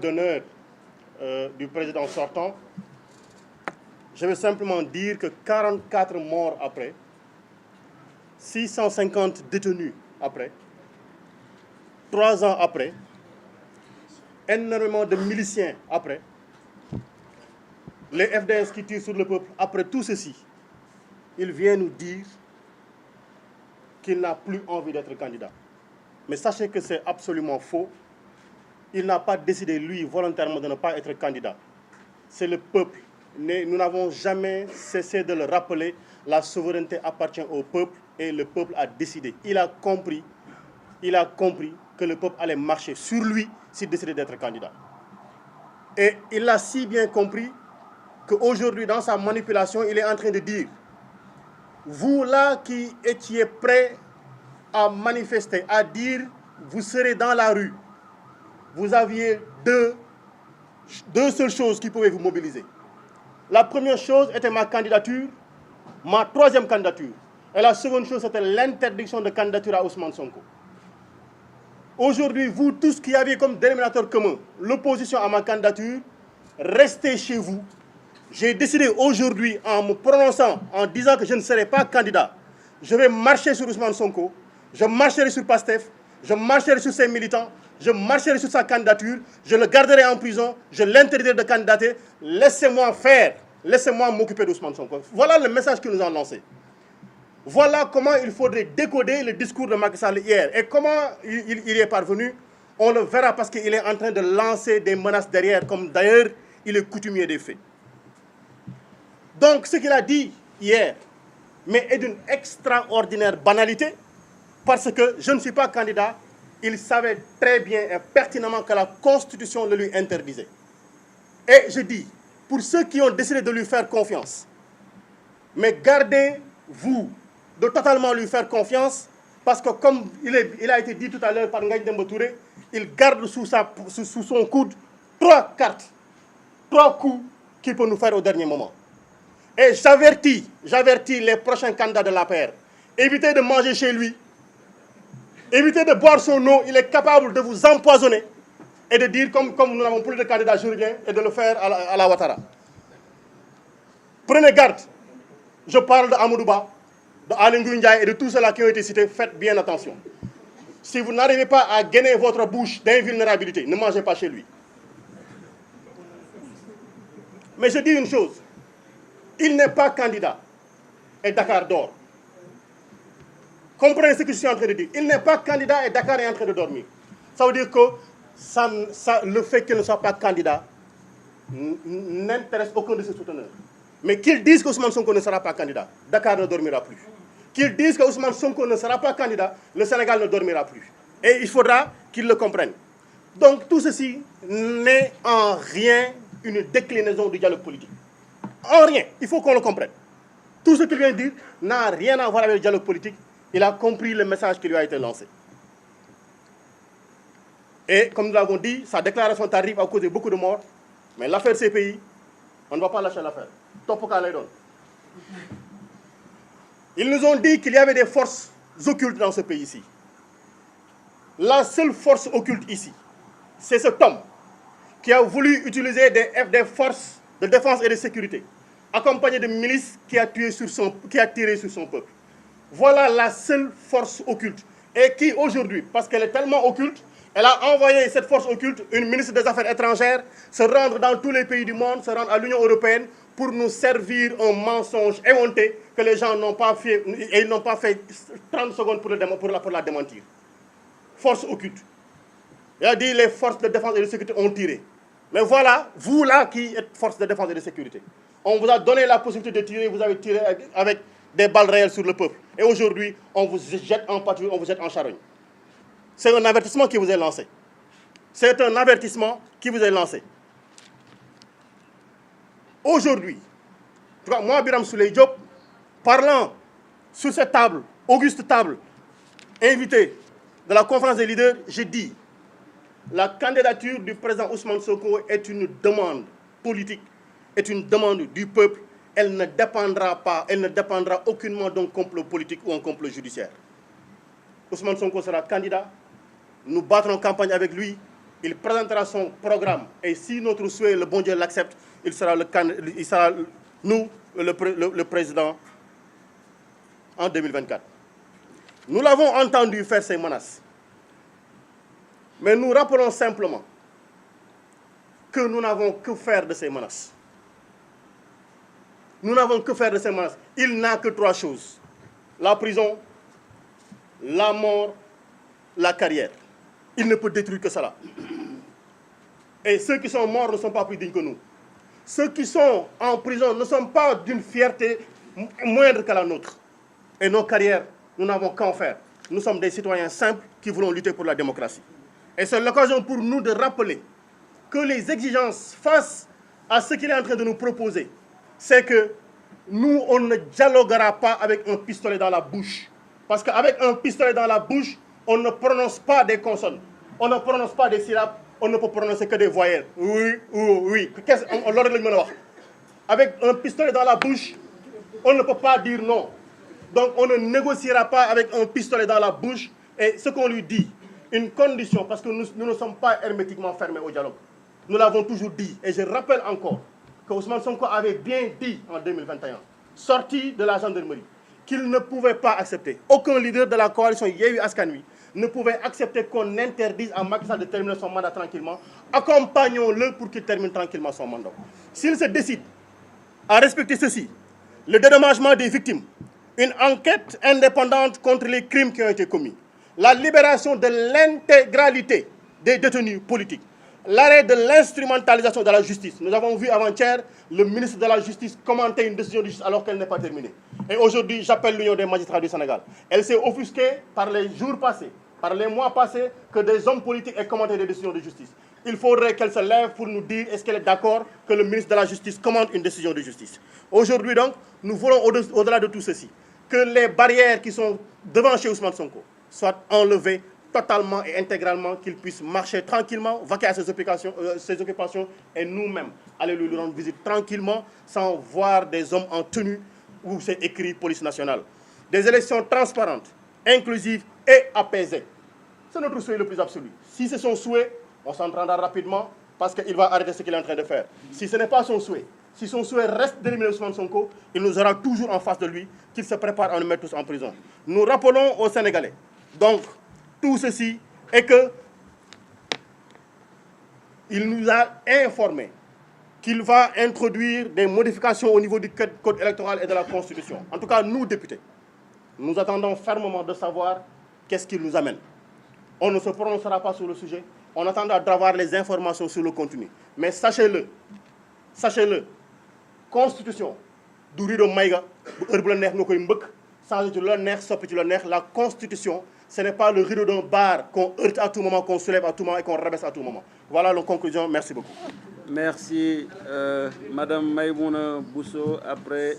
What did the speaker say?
d'honneur du président sortant, je vais simplement dire que 44 morts après, 650 détenus après, 3 ans après, énormément de miliciens après, les FDS qui tirent sur le peuple, après tout ceci, il vient nous dire qu'il n'a plus envie d'être candidat. Mais sachez que c'est absolument faux. Il n'a pas décidé, lui, volontairement, de ne pas être candidat. C'est le peuple. Nous n'avons jamais cessé de le rappeler. La souveraineté appartient au peuple et le peuple a décidé. Il a compris que le peuple allait marcher sur lui s'il décidait d'être candidat. Et il a si bien compris qu'aujourd'hui, dans sa manipulation, il est en train de dire: vous là qui étiez prêts à manifester, à dire vous serez dans la rue, vous aviez deux seules choses qui pouvaient vous mobiliser. La première chose était ma candidature, ma troisième candidature. Et la seconde chose, c'était l'interdiction de candidature à Ousmane Sonko. Aujourd'hui, vous tous qui aviez comme dénominateur commun l'opposition à ma candidature, restez chez vous. J'ai décidé aujourd'hui, en me prononçant, en disant que je ne serai pas candidat, je vais marcher sur Ousmane Sonko, je marcherai sur Pastef, je marcherai sur ses militants, je marcherai sur sa candidature, je le garderai en prison, je l'interdirai de candidater. Laissez-moi faire, laissez-moi m'occuper d'Ousmane Sonko. Voilà le message qu'ils nous ont lancé. Voilà comment il faudrait décoder le discours de Macky Sall hier. Et comment il y est parvenu, on le verra parce qu'il est en train de lancer des menaces derrière, comme d'ailleurs il est coutumier des faits. Donc ce qu'il a dit hier, mais est d'une extraordinaire banalité, parce que je ne suis pas candidat, il savait très bien et pertinemment que la Constitution le lui interdisait. Et je dis, pour ceux qui ont décidé de lui faire confiance, mais gardez-vous de totalement lui faire confiance, parce que comme il a été dit tout à l'heure par Ngagne Demba Touré, il garde sous son coude 3 cartes, 3 coups qu'il peut nous faire au dernier moment. Et j'avertis les prochains candidats de l'APR, évitez de manger chez lui, évitez de boire son eau, il est capable de vous empoisonner et de dire, comme nous n'avons plus de candidats, je reviens, et de le faire à la Ouattara. Prenez garde, je parle de Amadouba, de Aly Ngouille Ndiaye et de tous ceux-là qui ont été cités, faites bien attention. Si vous n'arrivez pas à gainer votre bouche d'invulnérabilité, ne mangez pas chez lui. Mais je dis une chose, il n'est pas candidat et Dakar dort. Comprenez ce que je suis en train de dire. Il n'est pas candidat et Dakar est en train de dormir. Ça veut dire que le fait qu'il ne soit pas candidat n'intéresse aucun de ses souteneurs. Mais qu'ils disent qu'Ousmane Sonko ne sera pas candidat, Dakar ne dormira plus. Qu'ils disent qu'Ousmane Sonko ne sera pas candidat, le Sénégal ne dormira plus. Et il faudra qu'ils le comprennent. Donc tout ceci n'est en rien une déclinaison du dialogue politique. En rien, il faut qu'on le comprenne. Tout ce qu'il vient de dire n'a rien à voir avec le dialogue politique. Il a compris le message qui lui a été lancé. Et comme nous l'avons dit, sa déclaration tardive a causé beaucoup de morts. Mais l'affaire CPI, on ne va pas lâcher l'affaire. Topoka lay doon. Ils nous ont dit qu'il y avait des forces occultes dans ce pays-ci. La seule force occulte ici, c'est cet homme qui a voulu utiliser des forces de défense et de sécurité, accompagné de milices qui a tiré sur son peuple. Voilà la seule force occulte. Et qui aujourd'hui, parce qu'elle est tellement occulte, elle a envoyé cette force occulte, une ministre des Affaires étrangères, se rendre dans tous les pays du monde, se rendre à l'Union européenne pour nous servir un mensonge éhonté que les gens n'ont pas fait, et ils n'ont pas fait 30 secondes pour la démentir. Force occulte. Il a dit les forces de défense et de sécurité ont tiré. Mais voilà, vous là qui êtes force de défense et de sécurité, on vous a donné la possibilité de tirer, vous avez tiré avec des balles réelles sur le peuple. Et aujourd'hui, on vous jette en patrouille, on vous jette en charogne. C'est un avertissement qui vous est lancé. C'est un avertissement qui vous est lancé. Aujourd'hui, moi, Birame Souleye Diop, parlant sur cette table, auguste table, invité de la conférence des leaders, j'ai dit la candidature du président Ousmane Sonko est une demande politique, est une demande du peuple. Elle ne dépendra aucunement d'un complot politique ou un complot judiciaire. Ousmane Sonko sera candidat, nous battrons campagne avec lui, il présentera son programme et si notre souhait, le bon Dieu l'accepte, il sera le président en 2024. Nous l'avons entendu faire ces menaces. Mais nous rappelons simplement que nous n'avons que faire de ces menaces. Nous n'avons que faire de ces menaces. Il n'a que 3 choses. La prison, la mort, la carrière. Il ne peut détruire que cela. Et ceux qui sont morts ne sont pas plus dignes que nous. Ceux qui sont en prison ne sont pas d'une fierté moindre que la nôtre. Et nos carrières, nous n'avons qu'à en faire. Nous sommes des citoyens simples qui voulons lutter pour la démocratie. Et c'est l'occasion pour nous de rappeler que les exigences face à ce qu'il est en train de nous proposer, c'est que nous, on ne dialoguera pas avec un pistolet dans la bouche. Parce qu'avec un pistolet dans la bouche, on ne prononce pas des consonnes. On ne prononce pas des syllabes. On ne peut prononcer que des voyelles. Oui, oui, oui. Avec un pistolet dans la bouche, on ne peut pas dire non. Donc on ne négociera pas avec un pistolet dans la bouche. Et ce qu'on lui dit, une condition, parce que nous ne sommes pas hermétiquement fermés au dialogue. Nous l'avons toujours dit. Et je rappelle encore que Ousmane Sonko avait bien dit en 2021, sorti de la gendarmerie, qu'il ne pouvait pas accepter. Aucun leader de la coalition Yewwi Askan Wi ne pouvait accepter qu'on interdise à Macky Sall de terminer son mandat tranquillement. Accompagnons-le pour qu'il termine tranquillement son mandat. S'il se décide à respecter ceci, le dédommagement des victimes, une enquête indépendante contre les crimes qui ont été commis, la libération de l'intégralité des détenus politiques, l'arrêt de l'instrumentalisation de la justice. Nous avons vu avant-hier le ministre de la Justice commenter une décision de justice alors qu'elle n'est pas terminée. Et aujourd'hui, j'appelle l'Union des magistrats du Sénégal. Elle s'est offusquée par les jours passés, par les mois passés, que des hommes politiques aient commenté des décisions de justice. Il faudrait qu'elle se lève pour nous dire est-ce qu'elle est d'accord que le ministre de la Justice commande une décision de justice. Aujourd'hui donc, nous voulons au-delà de tout ceci, que les barrières qui sont devant chez Ousmane Sonko soient enlevées totalement et intégralement, qu'il puisse marcher tranquillement, vaquer à ses occupations et nous-mêmes aller lui rendre visite tranquillement sans voir des hommes en tenue où c'est écrit police nationale. Des élections transparentes, inclusives et apaisées. C'est notre souhait le plus absolu. Si c'est son souhait, on s'entendra rapidement parce qu'il va arrêter ce qu'il est en train de faire. Si ce n'est pas son souhait, si son souhait reste d'éliminer Ousmane Sonko, il nous aura toujours en face de lui qu'il se prépare à nous mettre tous en prison. Nous rappelons aux Sénégalais, donc, tout ceci est que il nous a informé qu'il va introduire des modifications au niveau du code électoral et de la Constitution. En tout cas, nous, députés, nous attendons fermement de savoir qu'est-ce qu'il nous amène. On ne se prononcera pas sur le sujet, on attendra d'avoir les informations sur le contenu. Mais sachez-le, Constitution, du rido maïga, la Constitution, ce n'est pas le rideau d'un bar qu'on heurte à tout moment, qu'on soulève à tout moment et qu'on rabaisse à tout moment. Voilà la conclusion. Merci beaucoup. Merci, Madame Maïmouna Bousso. Après